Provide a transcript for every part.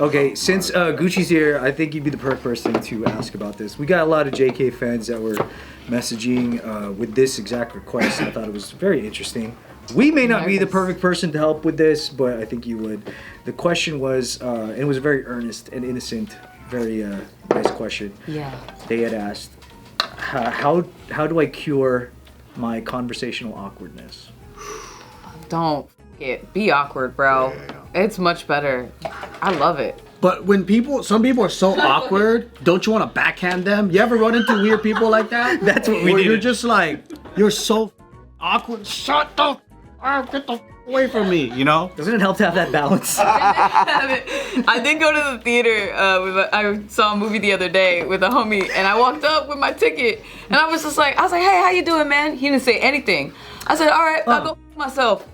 Okay, since Gucci's here, I think you'd be the perfect person to ask about this. We got a lot of JK fans that were messaging with this exact request. I thought it was very interesting. We may not be the perfect person to help with this, but I think you would. The question was, and it was a very earnest and innocent, very nice question. Yeah. They had asked, how do I cure my conversational awkwardness? Don't be awkward, bro. It's much better. I love it. But when some people are so awkward, don't you want to backhand them? You ever run into weird people like that? That's what we Where did. you're just like, you're so awkward. Shut the get the away from me, you know? Doesn't it help to have that balance? I did go to the theater. I saw a movie the other day with a homie, and I walked up with my ticket, and I was like, hey, how you doing, man? He didn't say anything. I said, all right, I'll go myself.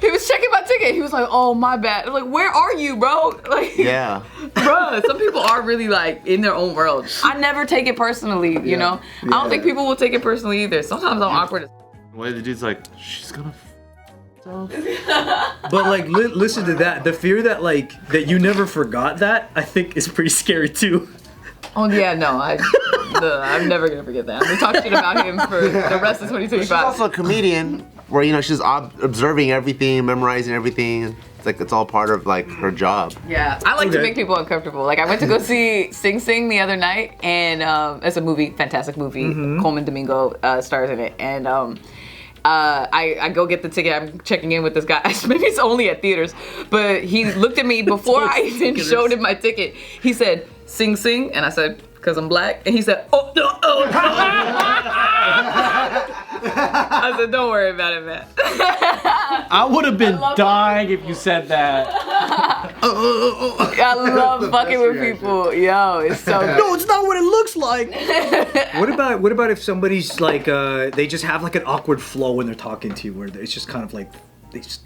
He was checking my ticket. He was like, oh, my bad. I'm like, where are you, bro? Like, yeah. Bro, some people are really like in their own world. I never take it personally, you know? I don't think people will take it personally either. Sometimes I'm awkward. Why the dude's like, she's gonna But like, listen to that. The fear that that you never forgot that, I think is pretty scary too. Oh yeah, no, I'm never gonna forget that. I'm gonna talk shit about him for the rest of 2025. She's also a comedian where, she's observing everything, memorizing everything. It's like, it's all part of like her job. Yeah, I like to make people uncomfortable. Like I went to go see Sing Sing the other night, and it's a movie, fantastic movie. Coleman Domingo stars in it, and I go get the ticket. I'm checking in with this guy. Maybe it's only at theaters, but he looked at me before I even showed him my ticket. He said, "Sing Sing," and I said, "Cause I'm black," and he said, "Oh no, oh no." I said, "Don't worry about it, man." I would have been dying if you said that. I love fucking with people. Yo, it's so good. No, it's not what it looks like. What about if somebody's like they just have like an awkward flow when they're talking to you, where it's just kind of like they just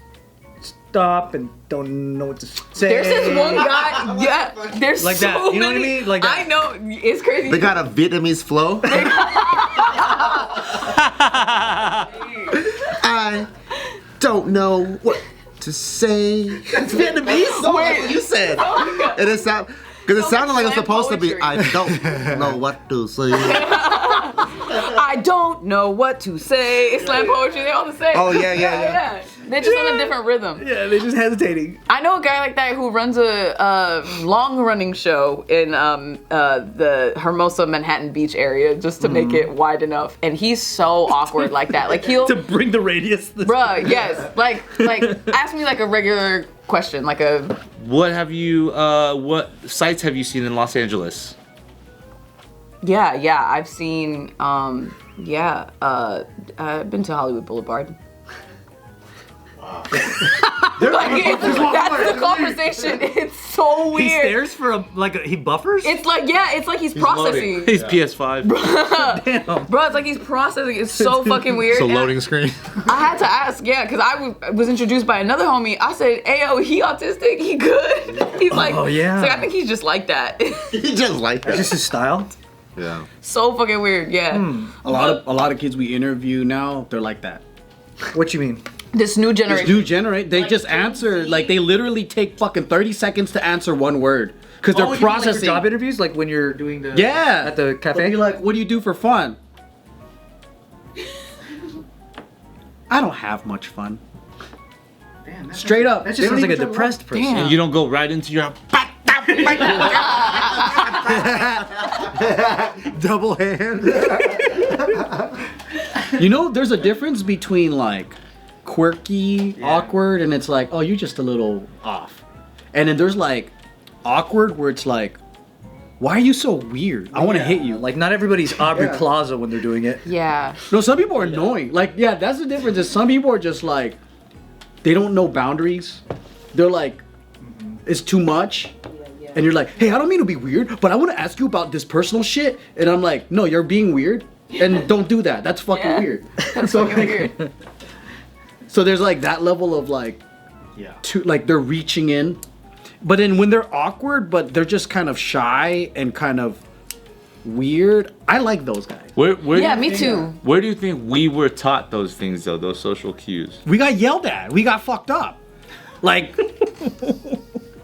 stop and don't know what to say. There's this one guy, there's like so that. You know many, what I mean? Like that. I know, it's crazy. They got a Vietnamese flow. I don't know what to say. It's Vietnamese? No, that's what you said. And it sounded like it's supposed to be, I don't know what to say. I don't know what to say. It's slam poetry, they all the same. Oh, yeah. They're just on a different rhythm. Yeah, they're just hesitating. I know a guy like that who runs a long-running show in the Hermosa Manhattan Beach area just to make it wide enough, and he's so awkward like that. Like he'll to bring the radius. Bruh, yes. Like ask me like a regular question, like a. What sites have you seen in Los Angeles? Yeah. I've seen. I've been to Hollywood Boulevard. That's the conversation. It's so weird. He stares for he buffers? It's like he's processing. He's PS5. Damn. Bro, it's like he's processing. It's so fucking weird. It's a loading screen. I had to ask, because I was introduced by another homie. I said, "Ayo, he autistic? He good?" He's like, "Oh yeah." He's like, I think he's just like that. He just like that. It's just his style. Yeah. So fucking weird. Yeah. A lot of kids we interview now, they're like that. What you mean? This new generation. They just answer, like they literally take fucking 30 seconds to answer one word. Because they're processing. Like job interviews, like when you're doing the at the cafe. They'll be like, what do you do for fun? I don't have much fun. Damn, straight up. That just sounds like a depressed person. Damn. And you don't go right into your Double hand. You know, there's a difference between like quirky, awkward, and it's like, oh, you're just a little off. And then there's like awkward where it's like, why are you so weird? I want to hit you. Like not everybody's Aubrey Plaza when they're doing it. Yeah. No, some people are annoying. Like, yeah, that's the difference. Is some people are just like, they don't know boundaries. They're like, it's too much. And you're like, hey, I don't mean to be weird, but I want to ask you about this personal shit. And I'm like, no, you're being weird. And don't do that. That's fucking weird. That's fucking weird. So there's like that level of like, like they're reaching in. But then when they're awkward, but they're just kind of shy and kind of weird, I like those guys. Where me too. Where do you think we were taught those things though, those social cues? We got yelled at. We got fucked up. Like,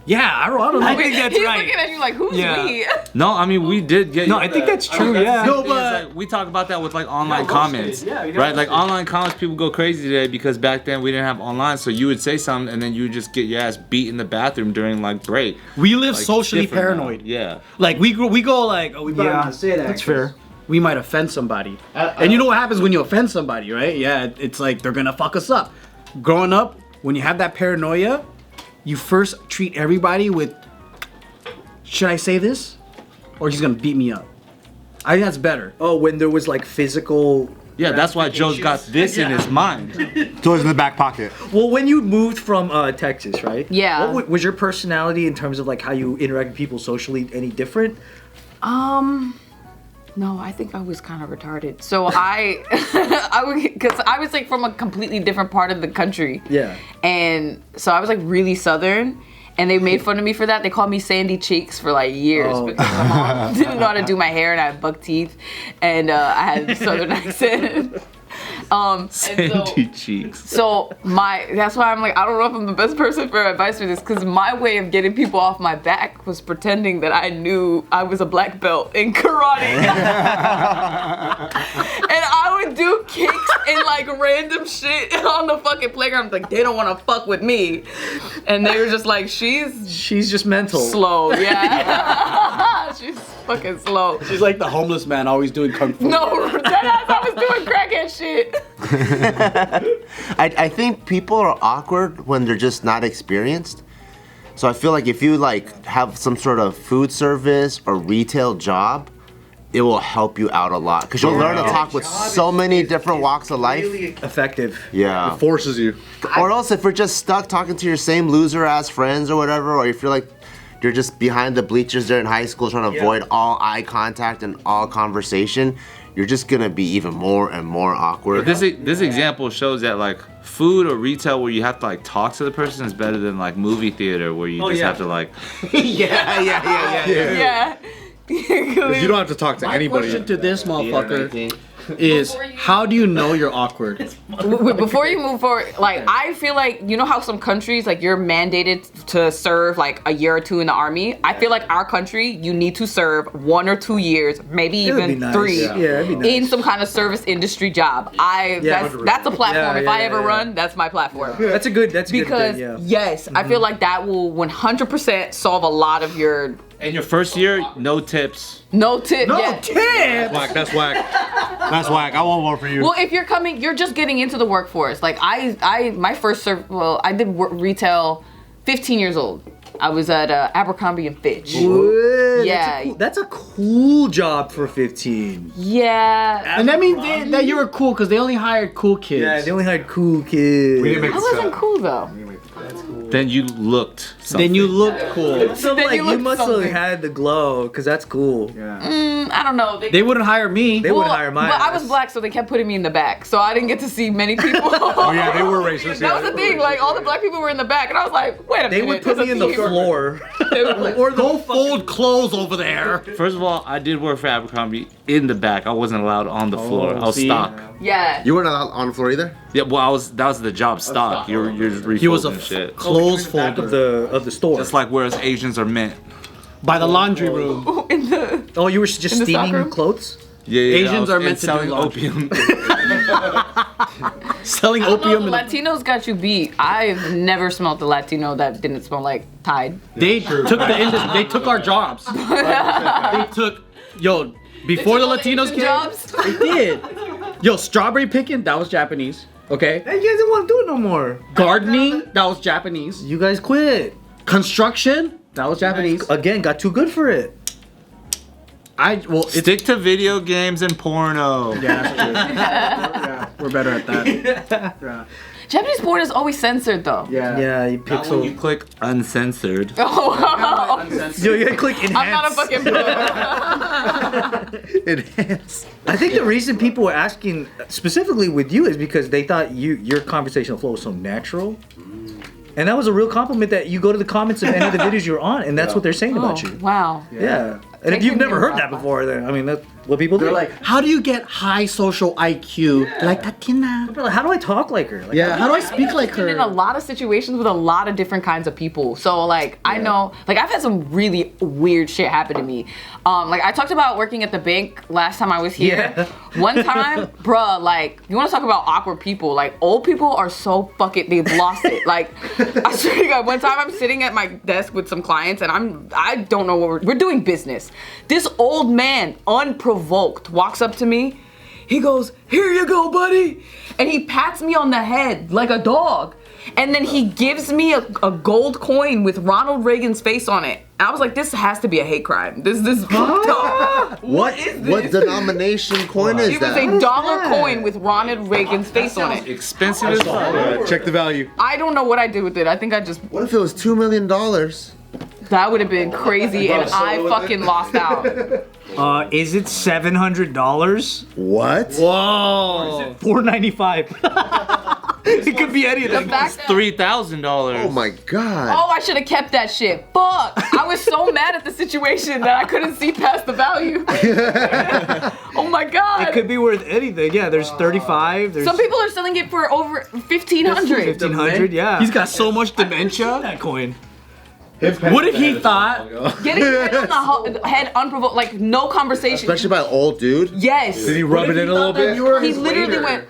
Yeah, I don't know. I think that's He's right. looking at you like, who's Yeah. we? No, I mean we did get. No, I think that's true, the yeah. same No, thing as, but- like, we talk about that with like online roasted, comments, yeah, you got right? Like roasted. online comments, people go crazy today because back then we didn't have online, so you would say something and then you would just get your ass beat in the bathroom during like break. We live Like, socially different now. paranoid. Yeah. Like we go like, oh, we better Yeah, not say that. that's 'cause fair. We might offend somebody. And you know what happens when you offend somebody, right? Yeah, it's like they're gonna fuck us up. Growing up, when you have that paranoia, you first treat everybody with, should I say this? Or he's gonna beat me up. I think that's better. Oh, when there was like physical. Yeah, that's why Joe's got this in his mind. Toys in the back pocket. Well, when you moved from Texas, right? Yeah. Was your personality in terms of like how you interact with people socially any different? No, I think I was kind of retarded. So because I was like from a completely different part of the country. Yeah. And so I was like really Southern. And they made fun of me for that. They called me Sandy Cheeks for like years Oh. because my mom didn't know how to do my hair and I had buck teeth and I had a Southern accent. Sandy cheeks. So that's why I'm like, I don't know if I'm the best person for advice for this, because my way of getting people off my back was pretending that I knew I was a black belt in karate. And I would do kicks and like random shit on the fucking playground. Like, they don't want to fuck with me. And they were just like, she's just mental. slow. Yeah. She's fucking slow. She's like the homeless man always doing kung fu. No, deadass, I was doing crackhead shit. I think people are awkward when they're just not experienced. So I feel like if you like have some sort of food service or retail job, it will help you out a lot because you'll learn to talk with so many different walks of life. Really effective. Yeah. Forces you. Or else if you're just stuck talking to your same loser ass friends or whatever, or if you're like you're just behind the bleachers there in high school trying to avoid all eye contact and all conversation, you're just gonna be even more and more awkward. This example shows that like food or retail where you have to like talk to the person is better than like movie theater where you just have to like. Yeah. Because you don't have to talk to My anybody. question to this motherfucker is, how do you know you're awkward? Before you move forward, like, I feel like, you know how some countries, like, you're mandated to serve like a year or two in the army? I feel like our country, you need to serve 1 or 2 years, maybe It would be even nice. 3 Yeah, it'd be nice. in some kind of service industry job. That's a platform. Yeah, If I yeah, ever yeah. run, that's my platform. That's a good Because thing, yeah. yes, I feel like that will 100% solve a lot of your In your first year, no tips. no tip. yeah. Whack, that's whack. That's whack. I want more for you. Well, if you're just getting into the workforce. Like my first I did retail 15 years old. I was at Abercrombie and Fitch. What? Yeah. That's a cool job for 15. Yeah. And that means that you were cool because they only hired cool kids. Yeah, they only had cool kids. we didn't make I the wasn't cut. cool though. Then you looked something. Then you look cool. So Then like you you look must have something. had the glow, cause that's cool. I don't know. They wouldn't hire me. They would hire my But I ass. was black, so they kept putting me in the back. So I didn't get to see many people. Oh yeah, they were racist. That was the thing. Like, all the black people were in the back, and I was like, wait a They minute. would put there's me a in the team. floor. They would like, Or the Go fold clothes over there. First of all, I did work for Abercrombie in the back. I wasn't allowed on the floor. I was see? stock. yeah. You weren't on the floor either? Yeah, well, that was the job stock. You're just refolding He was a shit. clothes back folder of the store. Just like whereas Asians are meant. by the laundry room. In the Oh, you were just In the stock steaming room? clothes? Yeah, Asians are and meant to do selling laundry. opium. Selling I don't know, opium. the Latinos got you beat. I've never smelled a Latino that didn't smell like Tide. They took the industry. They took our jobs. They took before the Latinos came. jobs. They did. Yo, strawberry picking, that was Japanese. Okay. Hey, you guys don't want to do it no more. Gardening, that was Japanese. You guys quit. Construction, that was Japanese. Again, got too good for it. It's Stick to video games and porno. yeah, that's true. Yeah, we're better at that. Yeah. Japanese porn is always censored though. Yeah. Yeah, you Not when you pixel. click uncensored. Oh, Yo, you gotta click enhance. I'm not a fucking pro. Enhance. I think the reason people were asking specifically with you is because they thought your conversational flow was so natural. And that was a real compliment that you go to the comments of any of the videos you're on, and that's what they're saying about you. Wow. Yeah. And if you've never heard that before, then I mean What people They're do? like, how do you get high social IQ like Tatyana? They're like, how do I talk like her? Like, Yeah, how do I speak like been in a her? lot of situations with a lot of different kinds of people. So like I know, like I've had some really weird shit happen to me. Like I talked about working at the bank last time I was here. Yeah. One time, bruh, like you want to talk about awkward people? Like old people are so fucking, they've lost it. Like I swear to God, one time I'm sitting at my desk with some clients and I don't know what we're doing business. This old man, unprovoked, walks up to me. He goes, "Here you go, buddy," and he pats me on the head like a dog. And then he gives me a gold coin with Ronald Reagan's face on it. And I was like, this has to be a hate crime. This is fucked up. What is this? What denomination coin is It was that? a dollar coin with Ronald Reagan's face on it. Expensive as fuck. Check the value. I don't know what I did with it. I think I just, What if it was $2 million? that would have been crazy and I fucking lost out. is it $700? What? Whoa. $495. It could be The anything. fact that, $3,000. Oh my god. oh, I should have kept that shit. Fuck. I was so mad at the situation that I couldn't see past the value. Oh my God. It could be worth anything. Yeah, there's 35. There's Some people are selling it for over 1,500. 1,500. Yeah. He's got so much dementia. that coin. What if he thought? Getting hit on the head unprovoked, like no conversation. Especially by an old dude. Yes. Did he rub it in a little bit? He literally went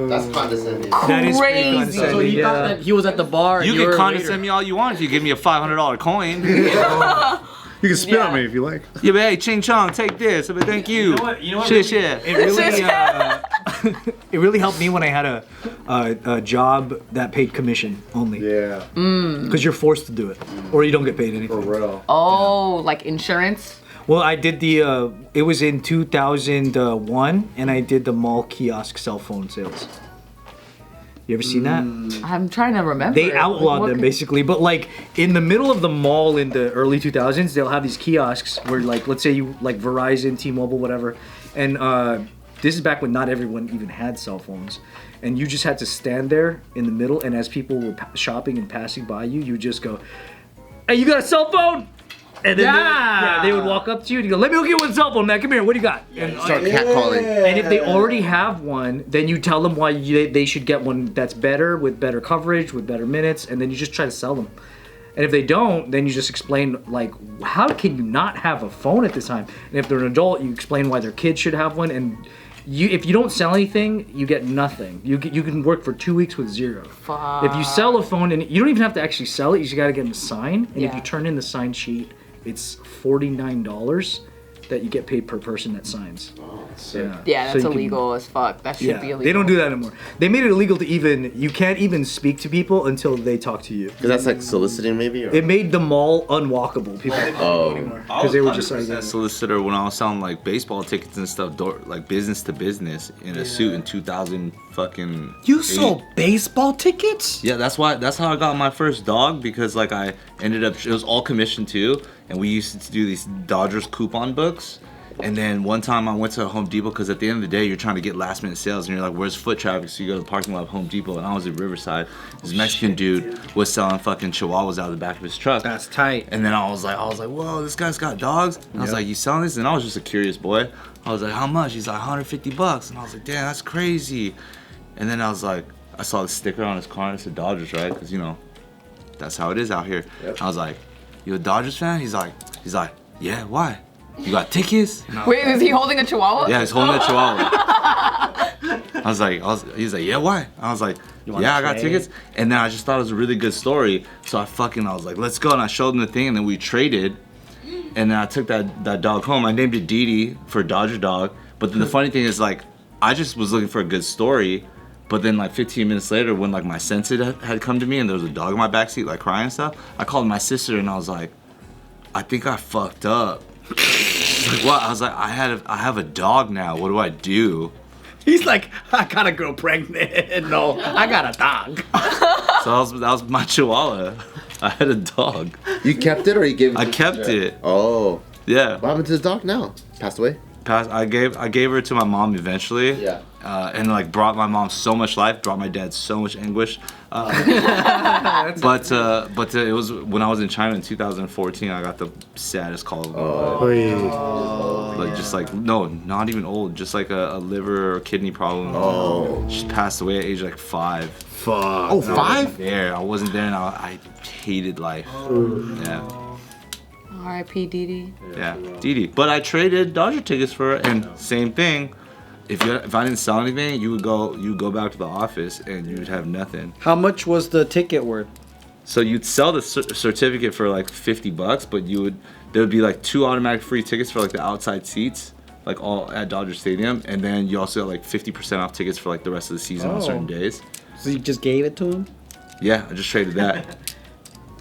That's condescending. That is pretty crazy. condescending. So he yeah. thought that he was at the bar. You and can were a condescend waiter. me all you want if you give me a $500 coin. You can spit Yeah. on me if you like. Yeah, but hey, Ching Chong, take this. I mean, thank you. You know what? Shit, really, shit. It really, it really helped me when I had a job that paid commission only. Yeah. Because you're forced to do it, or you don't get paid For anything. real. Oh, like insurance? Well, I did the. It was in 2001, and I did the mall kiosk cell phone sales. You ever seen that? I'm trying to remember. They it. outlawed What them could- basically, but like in the middle of the mall in the early 2000s, they'll have these kiosks where, like, let's say you like Verizon, T-Mobile, whatever, and this is back when not everyone even had cell phones, and you just had to stand there in the middle, and as people were shopping and passing by you, you would just go, "Hey, you got a cell phone?" And then they would walk up to you and you go, "Let me go get one cell phone, man. Come here. What do you got?" And, Start catcalling. and if they already have one, then you tell them why they should get one that's better, with better coverage, with better minutes, and then you just try to sell them. And if they don't, then you just explain, like, how can you not have a phone at this time? And if they're an adult, you explain why their kids should have one. And if you don't sell anything, you get nothing. You can work for 2 weeks with zero. Fuck. If you sell a phone, and you don't even have to actually sell it, you just got to get them to sign. And if Yeah. you turn in the sign sheet, it's $49 that you get paid per person that signs. Yeah, So that's you can- illegal as fuck. That should be illegal. they don't do that anymore. They made it illegal to you can't even speak to people until they talk to you. Because that's like soliciting maybe? Or? It made the mall unwalkable. People Oh. because they were just like, a solicitor when I was selling like baseball tickets and stuff, like business to business in a suit in 2000 fucking. You 8. sold baseball tickets? Yeah, that's how I got my first dog, because like I ended up, it was all commission too, and we used to do these Dodgers coupon books. And then one time I went to Home Depot, because at the end of the day you're trying to get last minute sales and you're like, where's foot traffic? So you go to the parking lot of Home Depot, and I was at Riverside. This Mexican dude was selling fucking chihuahuas out of the back of his truck. That's tight. And then I was like, whoa, this guy's got dogs. And I was like, you selling this? And I was just a curious boy. I was like, how much? He's like, $150. And I was like, damn, that's crazy. And then I was like, I saw the sticker on his car and it said Dodgers, right? Because, you know, that's how it is out here. I was like, you a Dodgers fan? He's like, yeah, why? You got tickets? And I was Wait, is he holding a chihuahua? yeah, he's holding a chihuahua. He's like, yeah, why? I was like, yeah, I got trade? tickets. And then I just thought it was a really good story. So I was like, let's go. And I showed him the thing, and then we traded. And then I took that dog home. I named it Dee Dee for Dodger Dog. But then the funny thing is, like, I just was looking for a good story. But then like 15 minutes later, when like my sense had come to me and there was a dog in my backseat like crying and stuff, I called my sister and I was like, I think I fucked up. Like, what? I was like, I have a dog now. What do I do? He's like, I got a girl pregnant. No, I got a dog. So that was my chihuahua. I had a dog. You kept it or you gave it I to kept sister? it. Oh. Yeah. What happened to the dog now? Passed away? I gave her to my mom eventually. Yeah. and like brought my mom so much life, brought my dad so much anguish. But it was when I was in China in 2014. I got the saddest call of my life. Like just like no, not even old, just like a liver or kidney problem. She passed away at age like 5. Fuck. Oh, 5? I wasn't there, and I hated life. Yeah. R.I.P. Didi. Yeah, Didi. But I traded Dodger tickets for it, and same thing. If I didn't sell anything, you would go back to the office and you would have nothing. How much was the ticket worth? So you'd sell the certificate for like $50, but there would be like 2 automatic free tickets for like the outside seats, like all at Dodger Stadium, and then you also got like 50% off tickets for like the rest of the season on certain days. So you just gave it to him? Yeah, I just traded that.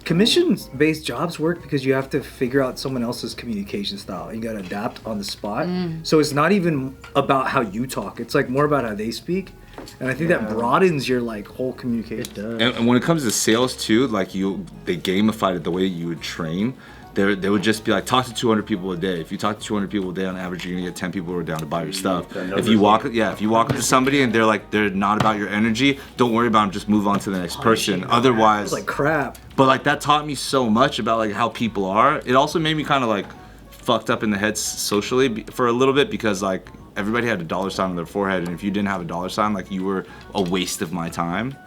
Commission-based jobs work because you have to figure out someone else's communication style. You got to adapt on the spot. So it's not even about how you talk. It's like more about how they speak. And I think that broadens your like whole communication. And when it comes to sales too, like they gamified it the way you would train. They would just be like, talk to 200 people a day. If you talk to 200 people a day on average, you're gonna get 10 people who are down to buy your stuff. If you walk up to somebody and they're not about your energy, don't worry about them. Just move on to the next person. Otherwise, It's like crap. but like that taught me so much about like how people are. It also made me kind of like fucked up in the head socially for a little bit because like everybody had a dollar sign on their forehead, and if you didn't have a dollar sign, like you were a waste of my time.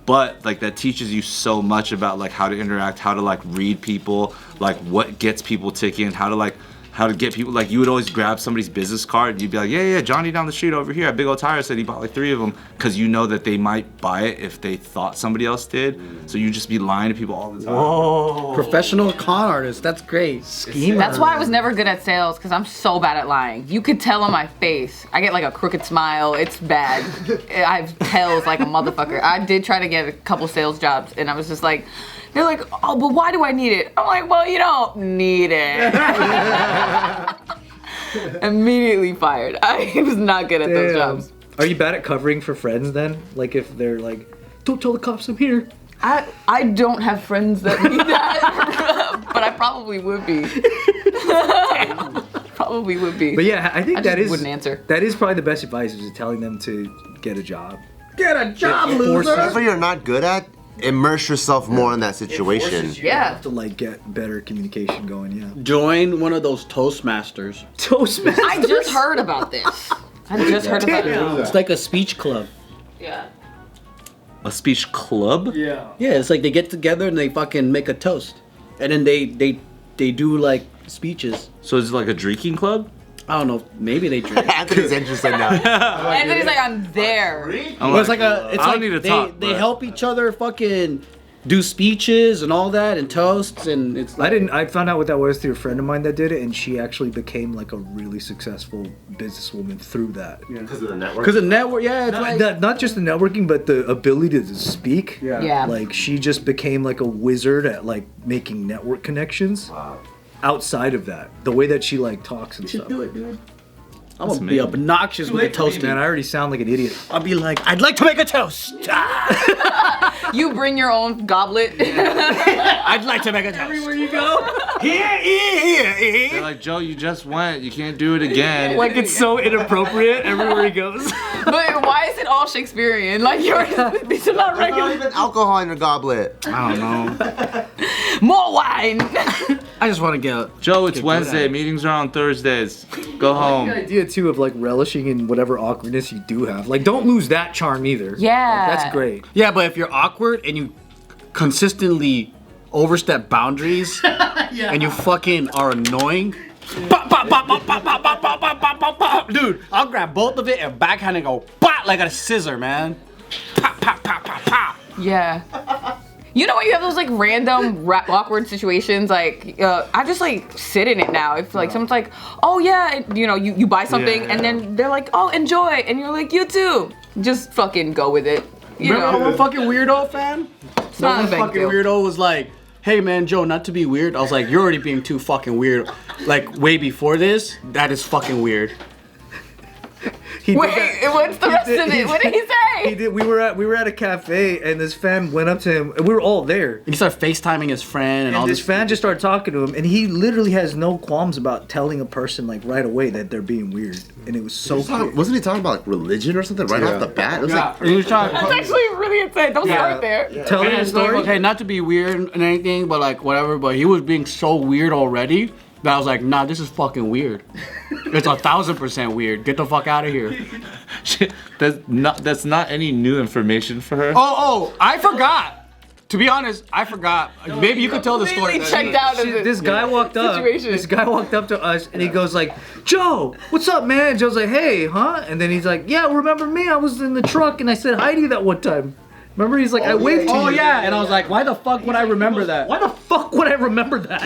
But like that teaches you so much about like how to interact, how to like read people, like what gets people ticking, how to get people. Like you would always grab somebody's business card and you'd be like, yeah, Johnny down the street over here at Big Old Tire said he bought like 3 of them, because you know that they might buy it if they thought somebody else did. So you just be lying to people all the time. Professional con artist. That's great. Schemer. That's why I was never good at sales, because I'm so bad at lying. You could tell on my face. I get like a crooked smile. It's bad. I have tells like a motherfucker. I did try to get a couple sales jobs, and I was just like, they're like, oh, but why do I need it? I'm like, well, you don't need it. Immediately fired. I was not good at those jobs. Are you bad at covering for friends then? Like if they're like, don't tell the cops I'm here. I don't have friends that need that, but I probably would be. Probably would be. But yeah, I think I that just is wouldn't answer. That is probably the best advice, is telling them to get a job. Get a job, Forces- loser. Whatever you're not good at, immerse yourself more in that situation. Yeah. To like get better communication going. Yeah. Join one of those Toastmasters. Toastmasters. I just heard about this. I just heard about it. It's like a speech club. Yeah. A speech club? Yeah. Yeah, it's like they get together and they fucking make a toast, and then they do like speeches. So is it like a drinking club? I don't know. Maybe they drink. Anthony's interested now. And then he's like, I'm there. Well, it's like I don't need to talk, they but- help each other fucking do speeches and all that and toasts, and it's like, I found out what that was through a friend of mine that did it, and she actually became like a really successful businesswoman through that. Because of the network. because the network. Yeah, it's like Not just the networking, but the ability to speak. Yeah. Like she just became like a wizard at like making network connections. Wow. Outside of that, the way that she like talks and stuff. do it, dude. I'm That's gonna be amazing. obnoxious with the toast, Man, I already sound like an idiot. I'll be like, I'd like to make a toast. You bring your own goblet. I'd like to make a toast. Everywhere you go, They're like, Joe, you just went. You can't do it again. like it's so inappropriate everywhere he goes. But why is it all Shakespearean? Like these are not Not regular. even alcohol in your goblet. I don't know. More wine. I just want to get. Joe, it's Get good Wednesday. at it. Meetings are on Thursdays. Go The home. idea too of like relishing in whatever awkwardness you do have. Like, don't lose that charm either. Yeah. Like, that's great. Yeah, but if you're awkward and you consistently overstep boundaries and you fucking are annoying. Dude, I'll grab both of it and backhand and go pop like a scissor, man. Pop, pop, pop, pop, pop. Yeah. You know when you have those like random awkward situations, like I just like sit in it now. If like someone's like, oh yeah, and, you know, you buy something and then they're like, oh enjoy, and you're like, you too. Just fucking go with it. You Remember know, one fucking weirdo, fan? it's not a One big fucking deal. weirdo was like, hey man, Joe, not to be weird. I was like, you're already being too fucking weird. Like way before this, that is fucking weird. He did Wait, that. what's the rest of it? What did he say? He did. We were at a cafe, and this fan went up to him, and we were all there. He started FaceTiming his friend and all And this this. fan just started talking to him, and he literally has no qualms about telling a person like right away that they're being weird, and it was so clear. Wasn't he talking about like religion or something right off the bat? It was Yeah, like, he was trying That's actually really insane. Don't start there. Tell him And the it's like, story. okay, not to be weird and anything, but like whatever. But he was being so weird already that I was like, nah, this is fucking weird. It's 1,000% weird. Get the fuck out of here. That's not any new information for her. Oh, I forgot. To be honest, I forgot. Maybe you could tell the story. Completely checked out of This guy walked up. situation. This guy walked up to us, and he goes like, "Joe, what's up, man?" Joe's like, "Hey, huh?" And then he's like, "Yeah, remember me? I was in the truck, and I said hi to you that one time. Remember?" He's like, "I waved to you." Oh yeah, and I was like, why the fuck would I remember that? Why the fuck would I remember that?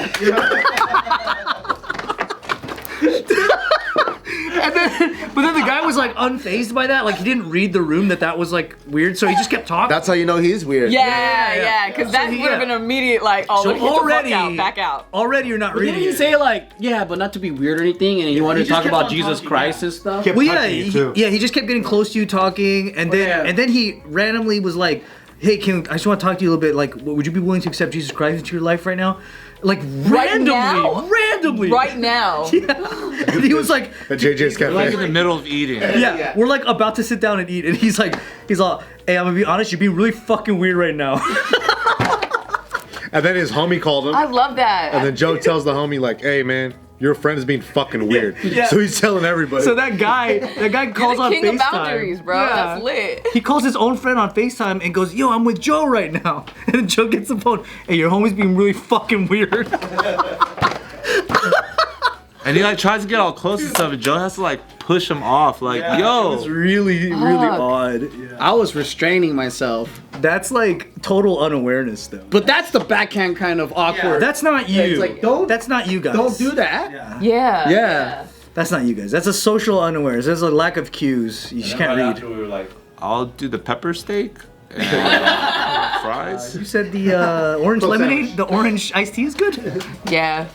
But then the guy was like unfazed by that. Like he didn't read the room that was like weird, so he just kept talking. that's how you know he's weird. Yeah, because that would have been immediate like, oh, So get the already- fuck out, back out. Already, you're not reading. Didn't he it. say like, yeah, but not to be weird or anything, and he wanted to just talk kept about on Jesus talking, Christ and stuff? Kept Well, yeah, touching you, too. he just kept getting close to you talking, and then he randomly was like, "Hey, Kim, I just want to talk to you a little bit. Like, would you be willing to accept Jesus Christ into your life right now?" Like randomly. Right now. And he was like, At JJ's Like in Cafe. the middle of eating. yeah, we're like about to sit down and eat, and he's all, "Hey, I'm gonna be honest, you're being really fucking weird right now." And then his homie called him. I love that. And then Joe tells the homie like, "Hey man, your friend is being fucking weird." Yeah. So he's telling everybody. So that guy calls the on king FaceTime. of boundaries, bro. Yeah. That's lit. He calls his own friend on FaceTime and goes, "Yo, I'm with Joe right now." And then Joe gets the phone. "Hey, your homie's being really fucking weird." And he like tries to get all close and stuff, and Joe has to like push him off. Like, It yo. was really odd. Yeah. I was restraining myself. That's like total unawareness, though. But that's the backhand kind of awkward. That's not you. It's like, don't- That's not you guys. Don't do that. Yeah. Yeah. That's not you guys. That's a social unawareness. There's a lack of cues. You just can't read. We were like, I'll do the pepper steak and fries. You said the orange lemonade, the orange iced tea is good. Yeah.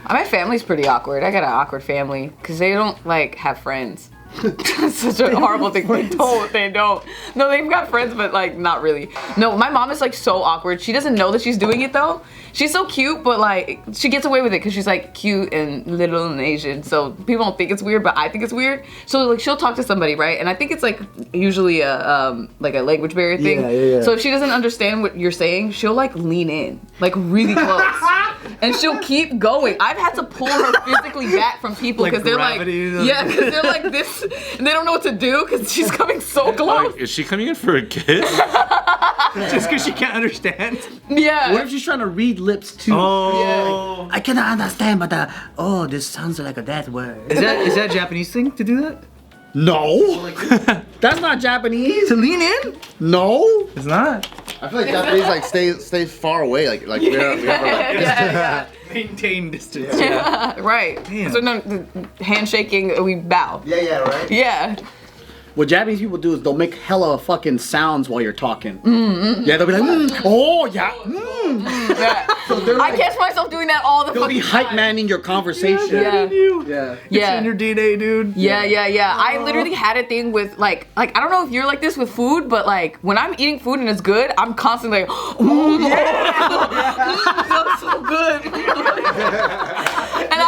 My family's pretty awkward. I got an awkward family because they don't like have friends. That's such a horrible thing. They don't. No, they've got friends, but like not really. No, my mom is like so awkward. She doesn't know that she's doing it though. She's so cute, but like she gets away with it because she's like cute and little and Asian. So people don't think it's weird, but I think it's weird. So like she'll talk to somebody, right? And I think it's like usually a like a language barrier thing. Yeah. So if she doesn't understand what you're saying, she'll like lean in, like really close. And she'll keep going. I've had to pull her physically back from people Like because they're like, gravity. yeah, because they're like this, and they don't know what to do because she's coming so close. Like, is she coming in for a kiss? Just because she can't understand. Yeah. What if she's trying to read lips too? Oh. I cannot understand, but this sounds like a dead word. Is that a Japanese thing to do that? No. That's not Japanese. To lean in? No. It's not. I feel like Japanese like stay far away. Like we have Yeah. Maintain distance. Right. Damn. So no, the handshaking, we bow. yeah, right. Yeah. What Japanese people do is they'll make hella fucking sounds while you're talking. Yeah, they'll be like, oh yeah. Yeah. I catch myself doing that all the They'll be fucking hype time. manning your conversation. Yeah. Yeah. Yeah. It's in your DNA, dude. Yeah. I literally had a thing with like I don't know if you're like this with food, but like when I'm eating food and it's good, I'm constantly like, oh that's so good. And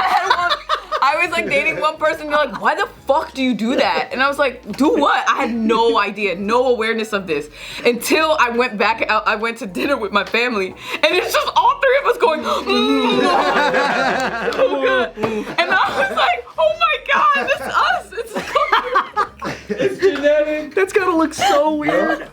I was like dating one person, and they're like, why the fuck do you do that? And I was like, do what? I had no idea, no awareness of this until I went back out. I went to dinner with my family, and it's just all three of us going, so good. And I was like, oh my god, it's us. It's so weird. It's genetic. That's gotta look so weird.